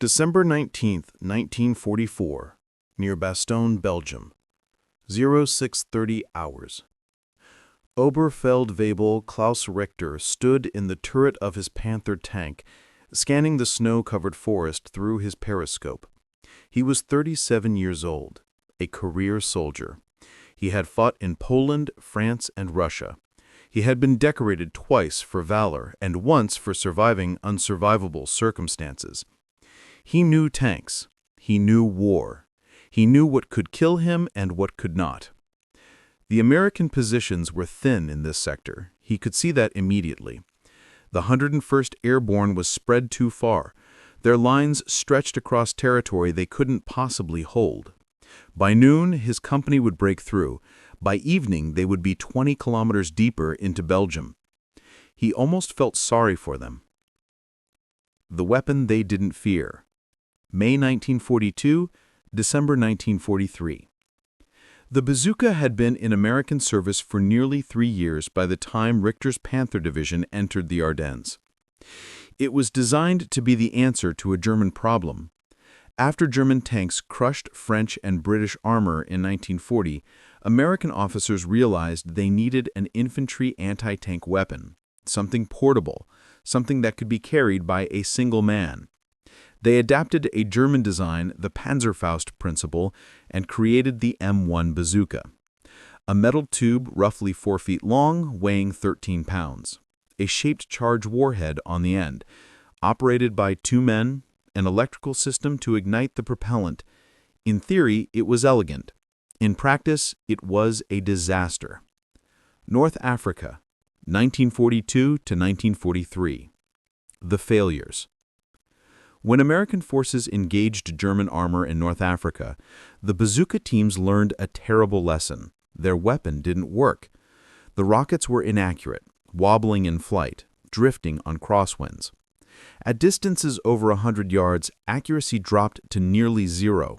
December 19th, 1944, near Bastogne, Belgium. 0630 hours. Oberfeldwebel Klaus Richter stood in the turret of his Panther tank, scanning the snow-covered forest through his periscope. He was 37 years old, a career soldier. He had fought in Poland, France, and Russia. He had been decorated twice for valor and once for surviving unsurvivable circumstances. He knew tanks. He knew war. He knew what could kill him and what could not. The American positions were thin in this sector. He could see that immediately. The 101st Airborne was spread too far. Their lines stretched across territory they couldn't possibly hold. By noon, his company would break through. By evening, they would be 20 kilometers deeper into Belgium. He almost felt sorry for them. The weapon they didn't fear. May 1942, December 1943. The Bazooka had been in American service for nearly 3 years by the time Richter's Panther division entered the Ardennes. It was designed to be the answer to a German problem. After German tanks crushed French and British armor in 1940, American officers realized they needed an infantry anti-tank weapon, something portable, something that could be carried by a single man. They adapted a German design, the Panzerfaust principle, and created the M1 bazooka, a metal tube roughly 4 feet long, weighing 13 pounds, a shaped charge warhead on the end, operated by 2 men, an electrical system to ignite the propellant. In theory, it was elegant. In practice, it was a disaster. North Africa, 1942 to 1943. The failures. When American forces engaged German armor in North Africa, the bazooka teams learned a terrible lesson. Their weapon didn't work. The rockets were inaccurate, wobbling in flight, drifting on crosswinds. At distances over 100 yards, accuracy dropped to nearly zero.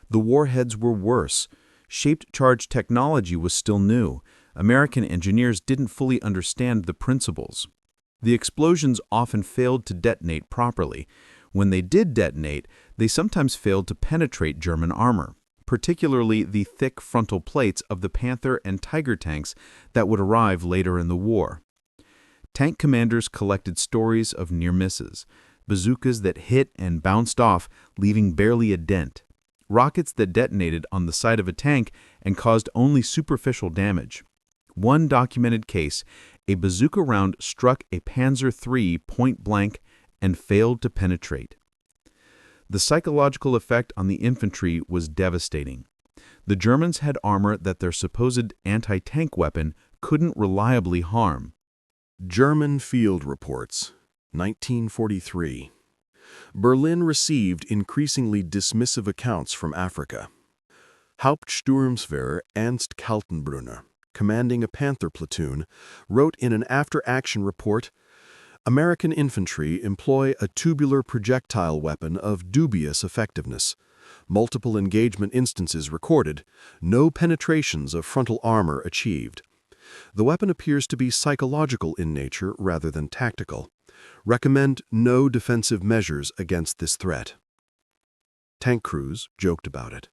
The warheads were worse. Shaped charge technology was still new. American engineers didn't fully understand the principles. The explosions often failed to detonate properly. When they did detonate, they sometimes failed to penetrate German armor, particularly the thick frontal plates of the Panther and Tiger tanks that would arrive later in the war. Tank commanders collected stories of near misses, bazookas that hit and bounced off, leaving barely a dent, rockets that detonated on the side of a tank and caused only superficial damage. One documented case, a bazooka round struck a Panzer III point blank and failed to penetrate. The psychological effect on the infantry was devastating. The Germans had armor that their supposed anti-tank weapon couldn't reliably harm. German Field Reports, 1943. Berlin received increasingly dismissive accounts from Africa. Hauptsturmswehr Ernst Kaltenbrunner, commanding a Panther platoon, wrote in an after-action report, "American infantry employ a tubular projectile weapon of dubious effectiveness. Multiple engagement instances recorded, no penetrations of frontal armor achieved. The weapon appears to be psychological in nature rather than tactical. Recommend no defensive measures against this threat." Tank crews joked about it.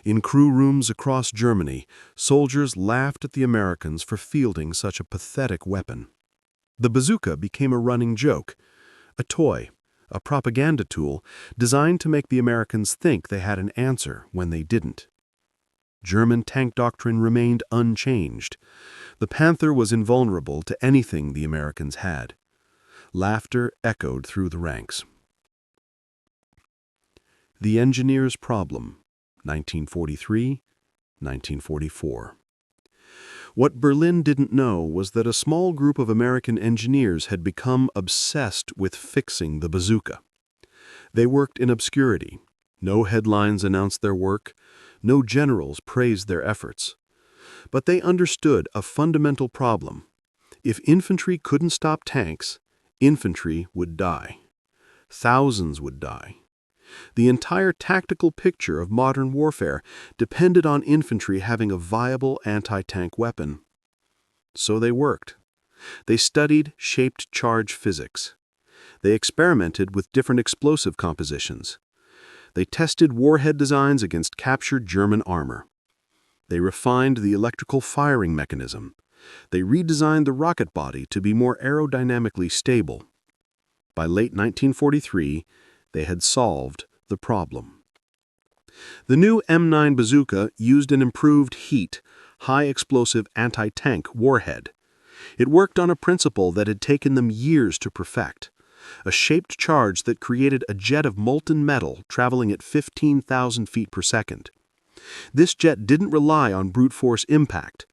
In crew rooms across Germany, soldiers laughed at the Americans for fielding such a pathetic weapon. The bazooka became a running joke, a toy, a propaganda tool designed to make the Americans think they had an answer when they didn't. German tank doctrine remained unchanged. The Panther was invulnerable to anything the Americans had. Laughter echoed through the ranks. The Engineer's Problem, 1943-1944. What Berlin didn't know was that a small group of American engineers had become obsessed with fixing the bazooka. They worked in obscurity. No headlines announced their work. No generals praised their efforts. But they understood a fundamental problem. If infantry couldn't stop tanks, infantry would die. Thousands would die. The entire tactical picture of modern warfare depended on infantry having a viable anti-tank weapon. So they worked. They studied shaped charge physics. They experimented with different explosive compositions. They tested warhead designs against captured German armor. They refined the electrical firing mechanism. They redesigned the rocket body to be more aerodynamically stable. By late 1943, they had solved the problem. The new M9 Bazooka used an improved heat, high-explosive anti-tank warhead. It worked on a principle that had taken them years to perfect, a shaped charge that created a jet of molten metal traveling at 15,000 feet per second. This jet didn't rely on brute force impact.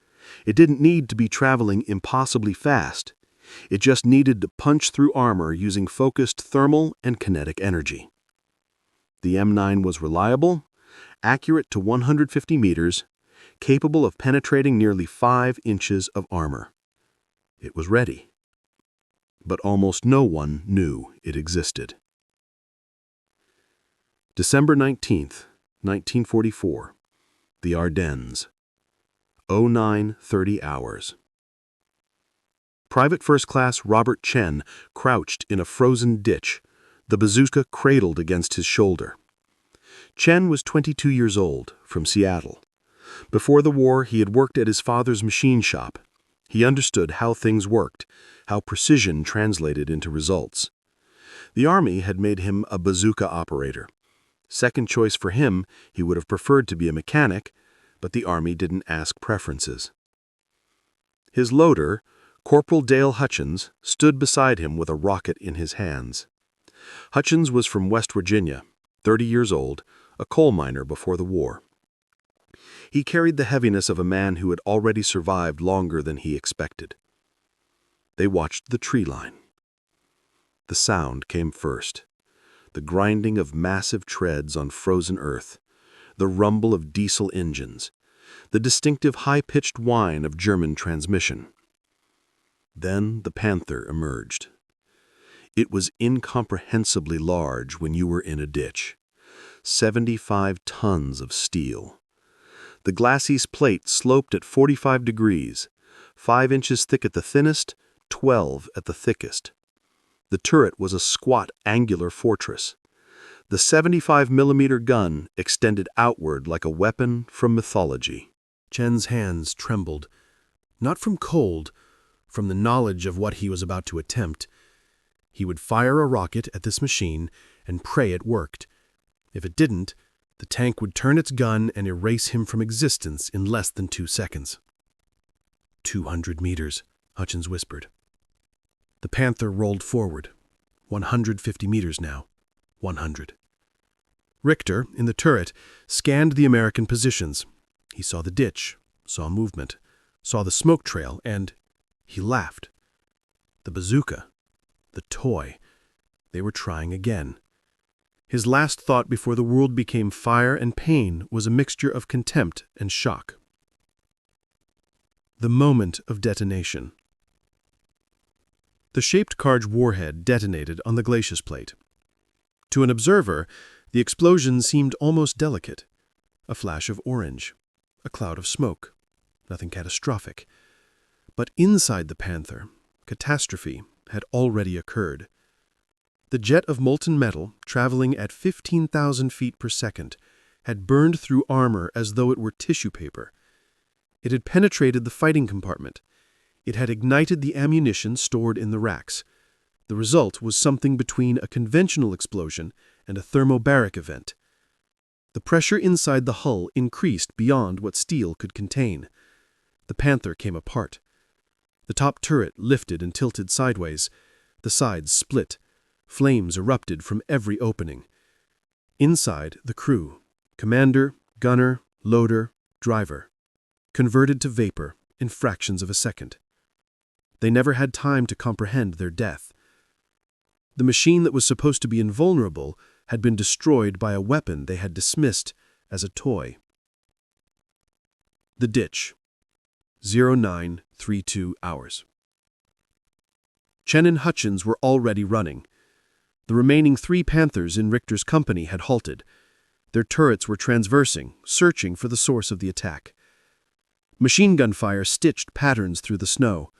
It didn't need to be traveling impossibly fast. It just needed to punch through armor using focused thermal and kinetic energy. The M9 was reliable, accurate to 150 meters, capable of penetrating nearly 5 inches of armor. It was ready. But almost no one knew it existed. December 19th, 1944. The Ardennes. 09:30 hours. Private First Class Robert Chen crouched in a frozen ditch, the bazooka cradled against his shoulder. Chen was 22 years old, from Seattle. Before the war, he had worked at his father's machine shop. He understood how things worked, how precision translated into results. The Army had made him a bazooka operator. Second choice for him, he would have preferred to be a mechanic, but the Army didn't ask preferences. His loader, Corporal Dale Hutchins, stood beside him with a rocket in his hands. Hutchins was from West Virginia, 30 years old, a coal miner before the war. He carried the heaviness of a man who had already survived longer than he expected. They watched the tree line. The sound came first. The grinding of massive treads on frozen earth, the rumble of diesel engines, the distinctive high-pitched whine of German transmission. Then the Panther emerged. It was incomprehensibly large when you were in a ditch. 75 tons of steel. The glacis plate sloped at 45 degrees, 5 inches thick at the thinnest, 12 at the thickest. The turret was a squat, angular fortress. The 75-millimeter gun extended outward like a weapon from mythology. Chen's hands trembled, not from cold, from the knowledge of what he was about to attempt. He would fire a rocket at this machine and pray it worked. If it didn't, the tank would turn its gun and erase him from existence in less than 2 seconds. 200 meters, Hutchins whispered. The Panther rolled forward. 150 meters now. 100. Richter, in the turret, scanned the American positions. He saw the ditch, saw movement, saw the smoke trail, and he laughed. The bazooka, the toy, they were trying again. His last thought before the world became fire and pain was a mixture of contempt and shock. The moment of detonation. The shaped carge warhead detonated on the glacis plate. To an observer, the explosion seemed almost delicate. A flash of orange, a cloud of smoke, nothing catastrophic. But inside the Panther, catastrophe had already occurred. The jet of molten metal, traveling at 15,000 feet per second, had burned through armor as though it were tissue paper. It had penetrated the fighting compartment. It had ignited the ammunition stored in the racks. The result was something between a conventional explosion and a thermobaric event. The pressure inside the hull increased beyond what steel could contain. The Panther came apart. The top turret lifted and tilted sideways. The sides split. Flames erupted from every opening. Inside, the crew, commander, gunner, loader, driver, converted to vapor in fractions of a second. They never had time to comprehend their death. The machine that was supposed to be invulnerable had been destroyed by a weapon they had dismissed as a toy. The ditch. 0932 hours. Chen and Hutchins were already running. The remaining 3 Panthers in Richter's company had halted. Their turrets were transversing, searching for the source of the attack. Machine gun fire stitched patterns through the snow.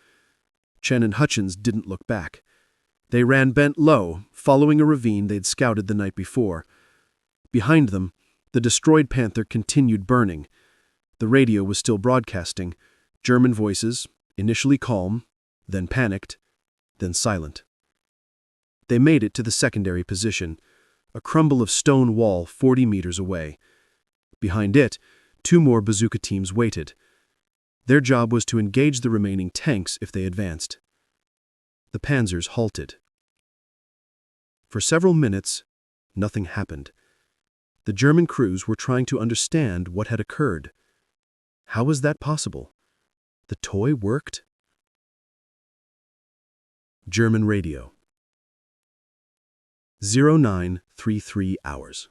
Chen and Hutchins didn't look back. They ran bent low, following a ravine they'd scouted the night before. Behind them, the destroyed Panther continued burning. The radio was still broadcasting. German voices, initially calm, then panicked, then silent. They made it to the secondary position, a crumble of stone wall 40 meters away. Behind it, 2 more Bazooka teams waited. Their job was to engage the remaining tanks if they advanced. The Panthers halted. For several minutes, nothing happened. The German crews were trying to understand what had occurred. How was that possible? The toy worked? German radio. 0933 hours.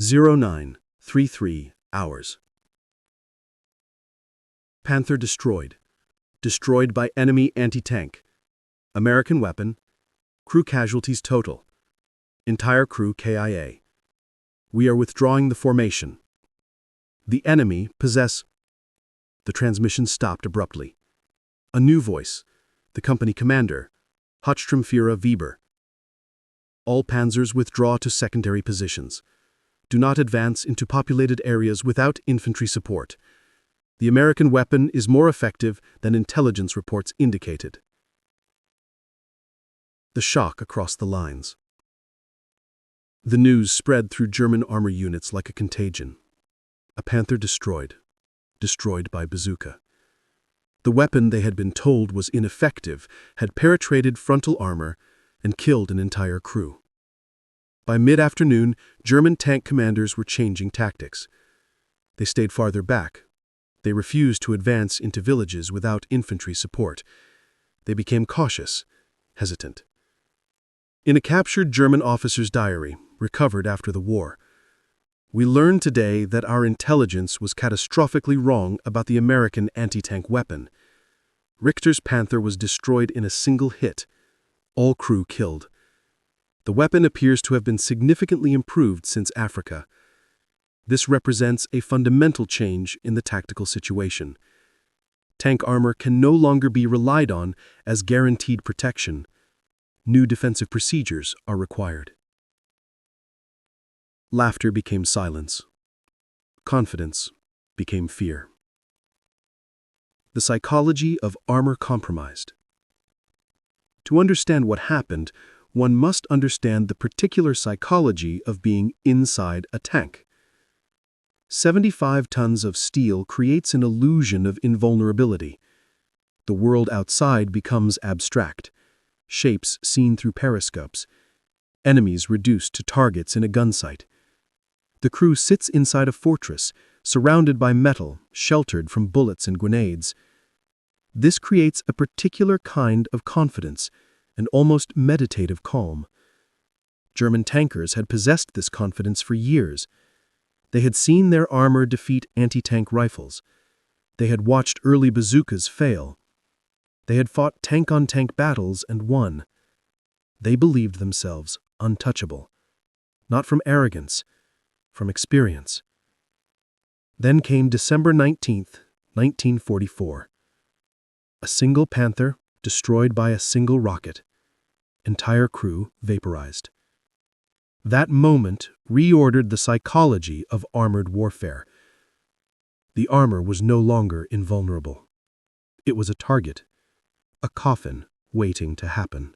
0933 hours. Panther destroyed. Destroyed by enemy anti-tank. American weapon. Crew casualties total. Entire crew KIA. We are withdrawing the formation. The enemy possess... The transmission stopped abruptly. A new voice. The company commander. Hauptsturmführer Weber. All panzers withdraw to secondary positions. Do not advance into populated areas without infantry support. The American weapon is more effective than intelligence reports indicated. The shock across the lines. The news spread through German armor units like a contagion. A Panther destroyed. Destroyed by Bazooka. The weapon they had been told was ineffective had penetrated frontal armor and killed an entire crew. By mid-afternoon, German tank commanders were changing tactics. They stayed farther back. They refused to advance into villages without infantry support. They became cautious, hesitant. In a captured German officer's diary, recovered after the war, we learn today that our intelligence was catastrophically wrong about the American anti-tank weapon. Richter's Panther was destroyed in a single hit. All crew killed. The weapon appears to have been significantly improved since Africa. This represents a fundamental change in the tactical situation. Tank armor can no longer be relied on as guaranteed protection. New defensive procedures are required. Laughter became silence. Confidence became fear. The psychology of armor compromised. To understand what happened, one must understand the particular psychology of being inside a tank. 75 tons of steel creates an illusion of invulnerability. The world outside becomes abstract, shapes seen through periscopes, enemies reduced to targets in a gun sight. The crew sits inside a fortress, surrounded by metal, sheltered from bullets and grenades. This creates a particular kind of confidence, an almost meditative calm. German tankers had possessed this confidence for years. They had seen their armor defeat anti-tank rifles. They had watched early bazookas fail. They had fought tank-on-tank battles and won. They believed themselves untouchable, not from arrogance, from experience. Then came December 19th, 1944. A single Panther destroyed by a single rocket. Entire crew vaporized. That moment reordered the psychology of armored warfare. The armor was no longer invulnerable. It was a target, a coffin waiting to happen.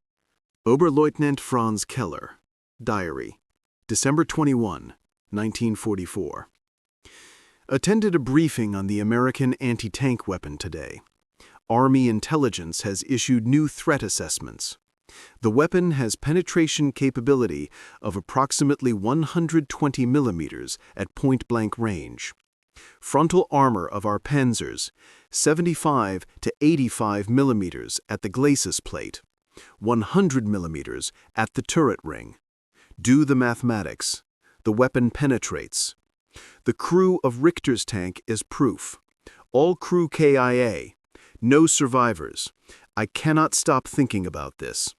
Oberleutnant Franz Keller, Diary, December 21, 1944. Attended a briefing on the American anti-tank weapon today. Army intelligence has issued new threat assessments. The weapon has penetration capability of approximately 120 millimeters at point-blank range. Frontal armor of our Panthers, 75 to 85 millimeters at the glacis plate, 100 millimeters at the turret ring. Do the mathematics. The weapon penetrates. The crew of Richter's tank is proof. All crew KIA. No survivors. I cannot stop thinking about this.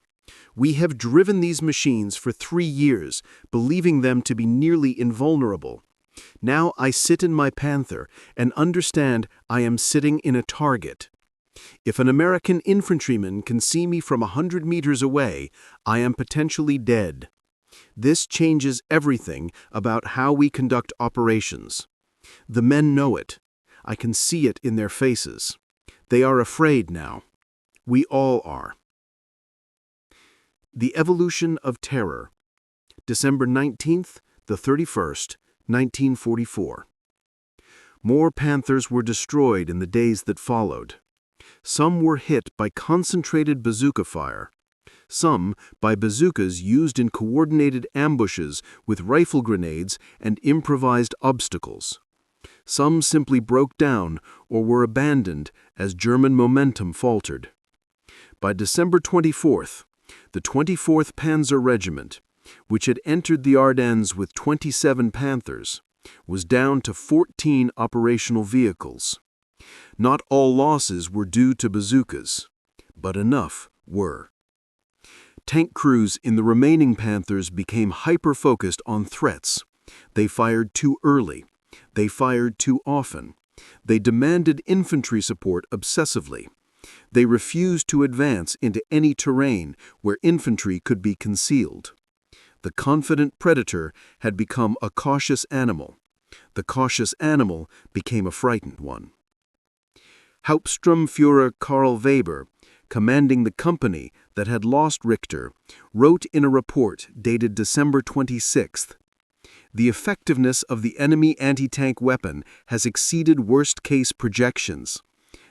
We have driven these machines for 3 years, believing them to be nearly invulnerable. Now I sit in my Panther and understand I am sitting in a target. If an American infantryman can see me from 100 meters away, I am potentially dead. This changes everything about how we conduct operations. The men know it. I can see it in their faces. They are afraid now. We all are. The Evolution of Terror, December 19th, the 31st, 1944. More Panthers were destroyed in the days that followed. Some were hit by concentrated bazooka fire. Some by bazookas used in coordinated ambushes with rifle grenades and improvised obstacles. Some simply broke down or were abandoned as German momentum faltered. By December 24th, the 24th Panzer Regiment, which had entered the Ardennes with 27 Panthers, was down to 14 operational vehicles. Not all losses were due to bazookas, but enough were. Tank crews in the remaining Panthers became hyper-focused on threats. They fired too early. They fired too often. They demanded infantry support obsessively. They refused to advance into any terrain where infantry could be concealed. The confident predator had become a cautious animal. The cautious animal became a frightened one. Hauptsturmführer Karl Weber, commanding the company that had lost Richter, wrote in a report dated December 26th, "The effectiveness of the enemy anti-tank weapon has exceeded worst-case projections.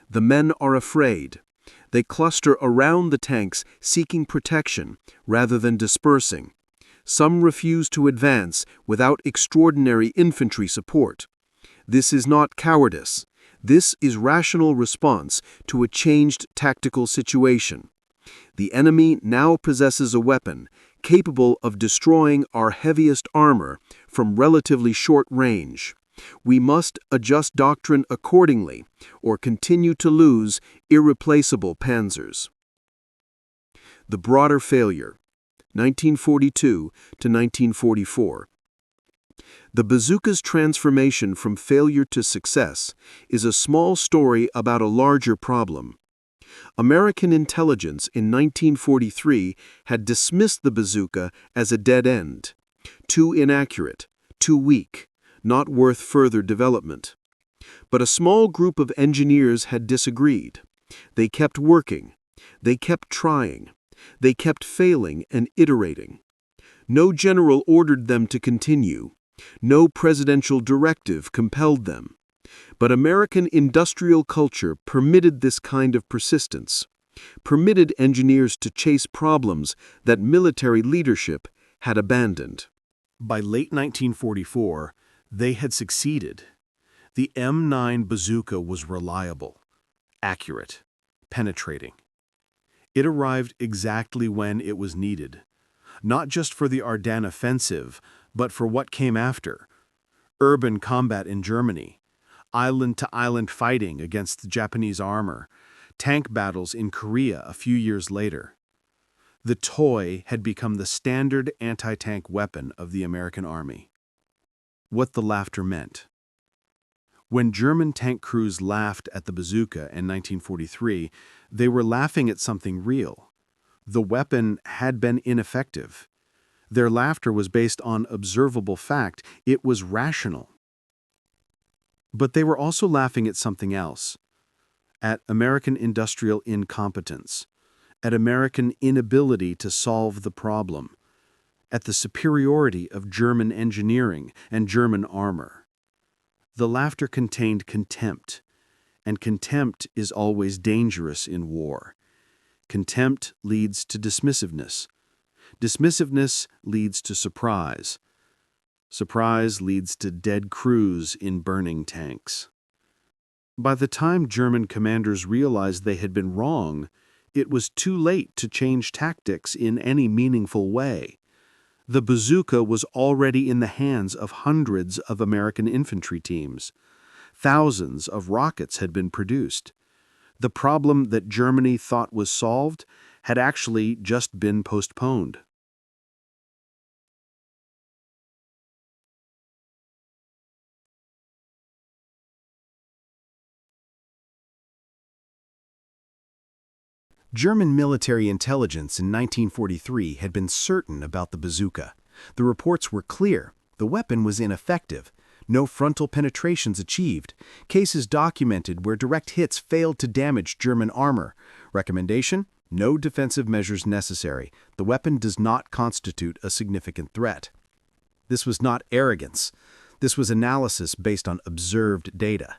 The men are afraid. They cluster around the tanks seeking protection rather than dispersing. Some refuse to advance without extraordinary infantry support. This is not cowardice. This is rational response to a changed tactical situation. The enemy now possesses a weapon capable of destroying our heaviest armor from relatively short range. We must adjust doctrine accordingly or continue to lose irreplaceable panzers." The broader failure, 1942 to 1944. The bazooka's transformation from failure to success is a small story about a larger problem. American intelligence in 1943 had dismissed the bazooka as a dead end, too inaccurate, too weak, not worth further development. But a small group of engineers had disagreed. They kept working. They kept trying. They kept failing and iterating. No general ordered them to continue. No presidential directive compelled them. But American industrial culture permitted this kind of persistence, permitted engineers to chase problems that military leadership had abandoned. By late 1944, they had succeeded. The M9 bazooka was reliable, accurate, penetrating. It arrived exactly when it was needed, not just for the Ardennes offensive, but for what came after: urban combat in Germany, island-to-island fighting against Japanese armor, tank battles in Korea a few years later. The toy had become the standard anti-tank weapon of the American Army. What the laughter meant. When German tank crews laughed at the bazooka in 1943, they were laughing at something real. The weapon had been ineffective. Their laughter was based on observable fact. It was rational. But they were also laughing at something else, at American industrial incompetence, at American inability to solve the problem, at the superiority of German engineering and German armor. The laughter contained contempt, and contempt is always dangerous in war. Contempt leads to dismissiveness. Dismissiveness leads to surprise. Surprise leads to dead crews in burning tanks. By the time German commanders realized they had been wrong, it was too late to change tactics in any meaningful way. The bazooka was already in the hands of hundreds of American infantry teams. Thousands of rockets had been produced. The problem that Germany thought was solved had actually just been postponed. German military intelligence in 1943 had been certain about the bazooka. The reports were clear. The weapon was ineffective. No frontal penetrations achieved. Cases documented where direct hits failed to damage German armor. Recommendation: no defensive measures necessary. The weapon does not constitute a significant threat. This was not arrogance. This was analysis based on observed data.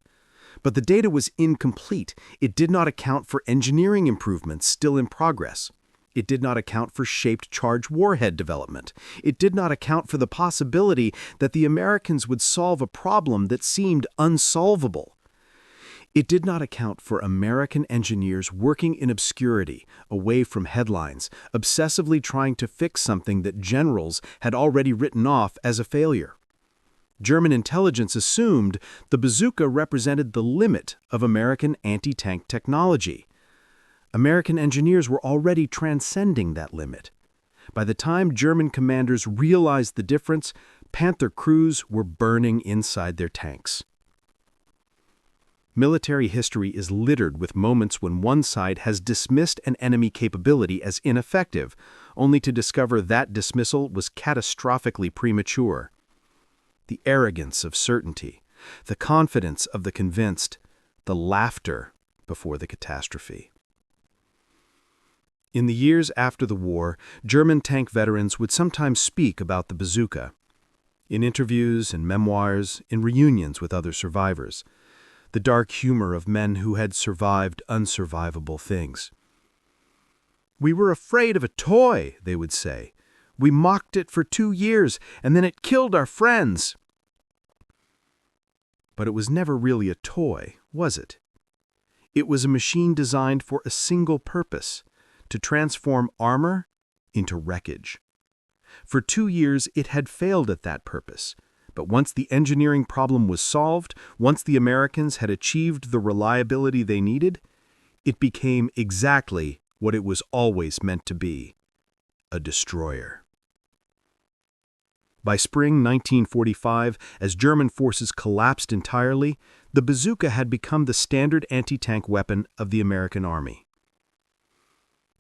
But the data was incomplete. It did not account for engineering improvements still in progress. It did not account for shaped charge warhead development. It did not account for the possibility that the Americans would solve a problem that seemed unsolvable. It did not account for American engineers working in obscurity, away from headlines, obsessively trying to fix something that generals had already written off as a failure. German intelligence assumed the bazooka represented the limit of American anti-tank technology. American engineers were already transcending that limit. By the time German commanders realized the difference, Panther crews were burning inside their tanks. Military history is littered with moments when one side has dismissed an enemy capability as ineffective, only to discover that dismissal was catastrophically premature. The arrogance of certainty, the confidence of the convinced, the laughter before the catastrophe. In the years after the war, German tank veterans would sometimes speak about the bazooka. In interviews, in memoirs, in reunions with other survivors. The dark humor of men who had survived unsurvivable things. "We were afraid of a toy," they would say. "We mocked it for 2 years, and then it killed our friends." But it was never really a toy, was it? It was a machine designed for a single purpose: to transform armor into wreckage. For 2 years, it had failed at that purpose. But once the engineering problem was solved, once the Americans had achieved the reliability they needed, it became exactly what it was always meant to be: a destroyer. By spring 1945, as German forces collapsed entirely, the bazooka had become the standard anti-tank weapon of the American Army.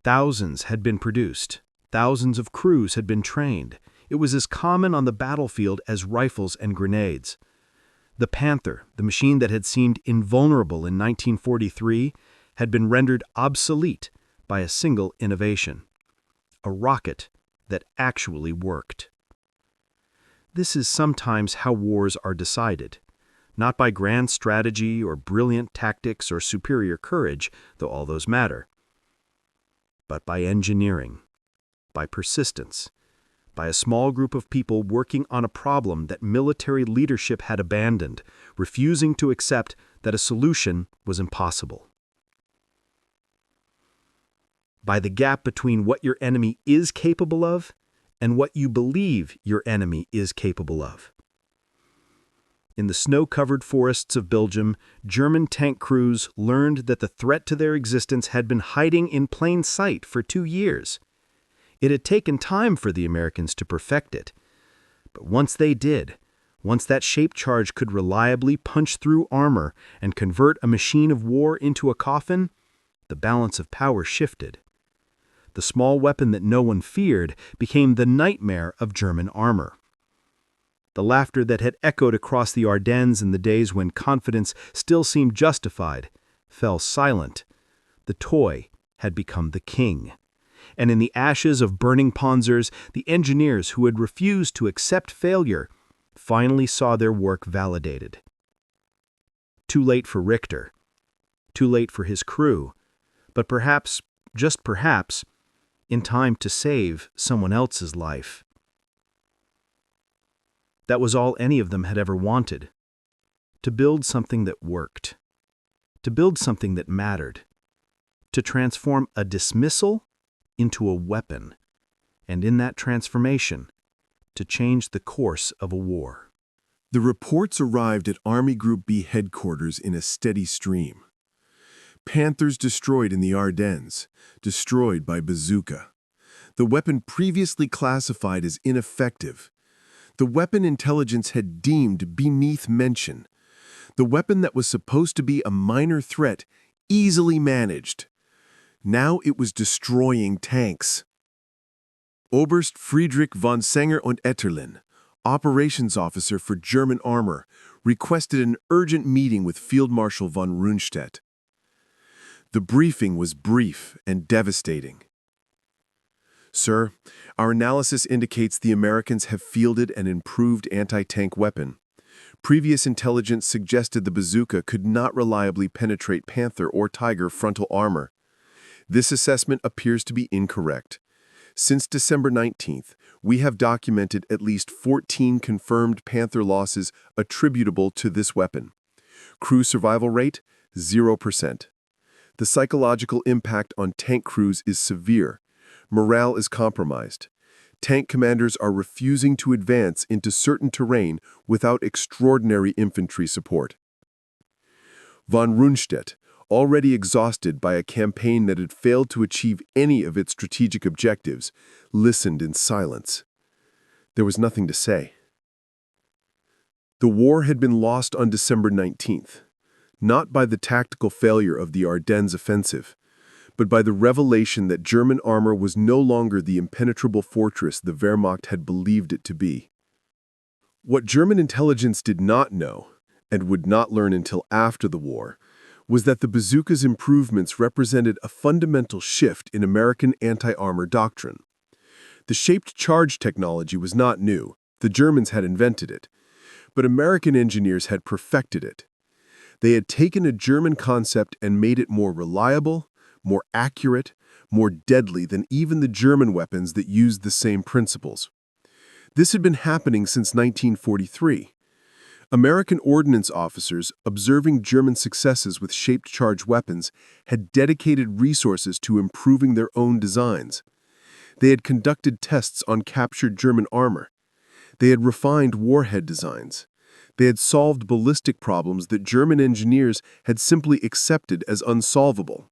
Thousands had been produced. Thousands of crews had been trained. It was as common on the battlefield as rifles and grenades. The Panther, the machine that had seemed invulnerable in 1943, had been rendered obsolete by a single innovation: a rocket that actually worked. This is sometimes how wars are decided, not by grand strategy or brilliant tactics or superior courage, though all those matter, but by engineering, by persistence, by a small group of people working on a problem that military leadership had abandoned, refusing to accept that a solution was impossible. By the gap between what your enemy is capable of and what you believe your enemy is capable of. In the snow-covered forests of Belgium, German tank crews learned that the threat to their existence had been hiding in plain sight for 2 years. It had taken time for the Americans to perfect it. But once they did, once that shape charge could reliably punch through armor and convert a machine of war into a coffin, the balance of power shifted. The small weapon that no one feared became the nightmare of German armor. The laughter that had echoed across the Ardennes in the days when confidence still seemed justified fell silent. The toy had become the king. And in the ashes of burning Panthers, the engineers who had refused to accept failure finally saw their work validated. Too late for Richter. Too late for his crew. But perhaps, just perhaps, in time to save someone else's life. That was all any of them had ever wanted: to build something that worked, to build something that mattered, to transform a dismissal into a weapon, and in that transformation, to change the course of a war. The reports arrived at Army Group B headquarters in a steady stream. Panthers destroyed in the Ardennes, destroyed by bazooka. The weapon previously classified as ineffective. The weapon intelligence had deemed beneath mention. The weapon that was supposed to be a minor threat, easily managed. Now it was destroying tanks. Oberst Friedrich von Sanger und Etterlin, operations officer for German armor, requested an urgent meeting with Field Marshal von Rundstedt. The briefing was brief and devastating. "Sir, our analysis indicates the Americans have fielded an improved anti-tank weapon. Previous intelligence suggested the Bazooka could not reliably penetrate Panther or Tiger frontal armor. This assessment appears to be incorrect. Since December 19th, we have documented at least 14 confirmed Panther losses attributable to this weapon. Crew survival rate, 0%. The psychological impact on tank crews is severe. Morale is compromised. Tank commanders are refusing to advance into certain terrain without extraordinary infantry support." Von Rundstedt, already exhausted by a campaign that had failed to achieve any of its strategic objectives, listened in silence. There was nothing to say. The war had been lost on December 19th, not by the tactical failure of the Ardennes offensive, but by the revelation that German armor was no longer the impenetrable fortress the Wehrmacht had believed it to be. What German intelligence did not know, and would not learn until after the war, was that the bazooka's improvements represented a fundamental shift in American anti-armor doctrine. The shaped charge technology was not new, the Germans had invented it, but American engineers had perfected it. They had taken a German concept and made it more reliable, more accurate, more deadly than even the German weapons that used the same principles. This had been happening since 1943. American ordnance officers, observing German successes with shaped charge weapons, had dedicated resources to improving their own designs. They had conducted tests on captured German armor. They had refined warhead designs. They had solved ballistic problems that German engineers had simply accepted as unsolvable.